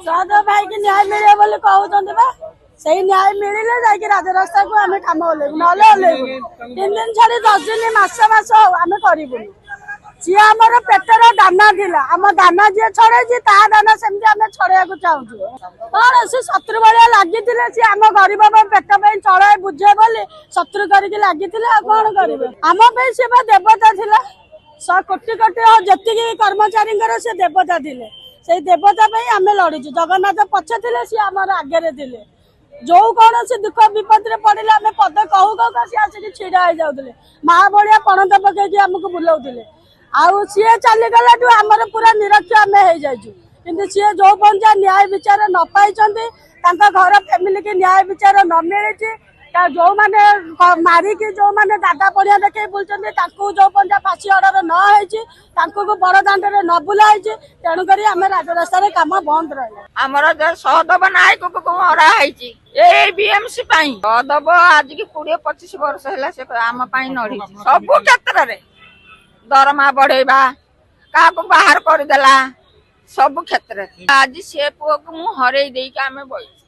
ସହଦେବ ଭାଇ କି ନ୍ୟାୟ ମିଳିବ ବୋଲି କହୁଛନ୍ତି ବା। ସେଇ ନ୍ୟାୟ ମିଳିଲେ ଯାଇକି ରାଜରାସ୍ତାକୁ ଆମେ କାମ ଓହ୍ଲେଇବୁ, ନହେଲେ ଓହ୍ଲେଇବୁନି। 3 ଦିନ ଛାଡି 10 ଦିନ ମାସ ହଉ ଆମେ କରିବୁନି। ସିଏ ଆମର ପେଟର ଦାନା ଥିଲା, ଆମ ଦାନା ଯିଏ ଛଡେଇଛି ତା ଦାନା ସେମିତି ଆମେ ଛଡେଇବାକୁ ଚାହୁଁଛୁ। କଣ ସେ ଶତ୍ରୁ ଭଳିଆ ଲାଗିଥିଲେ, ସିଏ ଆମ ଗରିବ ପେଟ ପାଇଁ ଚଳାଇ ବୁଝେ ବୋଲି ଶତ୍ରୁ କରିକି ଲାଗିଥିଲେ। ଆଉ କଣ କରିବେ? ଆମ ପାଇଁ ସେ ବା ଦେବତା ଥିଲା। କୋଟି କୋଟି ଯେତିକି କର୍ମଚାରୀଙ୍କର ସେ ଦେବତା ଥିଲେ। ସେଇ ଦେବତା ପାଇଁ ଆମେ ଲଢିଛୁ। ଜଗନ୍ନାଥ ପଛ ଥିଲେ, ସିଏ ଆମର ଆଗରେ ଥିଲେ। ଯୋଉ କୌଣସି ଦୁଃଖ ବିପଦରେ ପଡିଲେ ଆମେ ପଦ କହୁ ସିଏ ଆସିକି ଛିଡା ହେଇଯାଉଥିଲେ। ମା ଭଳିଆ ପଣତ ପକେଇକି ଆମକୁ ବୁଲଉଥିଲେ। ଆଉ ସିଏ ଚାଲିଗଲାଠୁ ଆମର ପୁରା ନିରକ୍ଷ ଆମେ ହେଇଯାଇଛୁ। କିନ୍ତୁ ସିଏ ଯୋଉ ପର୍ଯ୍ୟନ୍ତ ନ୍ୟାୟ ବିଚାର ନ ପାଇଛନ୍ତି, ତାଙ୍କ ଘର ଫ୍ୟାମିଲି କି ନ୍ୟାୟ ବିଚାର ନ ମିଳିଛି, ଯୋଉମାନେ ମାରିକି ଯୋଉମାନେ ଦାଦା ପଡିଆ ଦେଖେଇ ବୁଲୁଛନ୍ତି, ତାଙ୍କୁ ଯୋଉ ପର୍ଯ୍ୟନ୍ତ ଫାଶୀ ଅର୍ଡର ନ ହେଇଛି, ତାଙ୍କୁ ବଡ ଦାଣ୍ଡରେ ନ ବୁଲା ହେଇଛି, ତେଣୁକରି ଆମେ ରାଜରାସ୍ତାରେ କାମ ବନ୍ଦ ରହିଲା। ଆମର ସହଦେବ ନାୟକକୁ ମରା ହେଇଛି ଏଇ ବିଏମସି ପାଇଁ। ସହଦେବ ଆଜିକି 20-25 ବର୍ଷ ହେଲା ସେ ଆମ ପାଇଁ ଲଢିଛି। ସବୁ କ୍ଷେତ୍ରରେ ଦରମା ବଢେଇବା, କାହାକୁ ବାହାର କରିଦେଲା, ସବୁ କ୍ଷେତ୍ରରେ। ଆଜି ସେ ପୁଅକୁ ମୁଁ ହରେଇ ଦେଇକି ଆମେ ବଇଛୁ।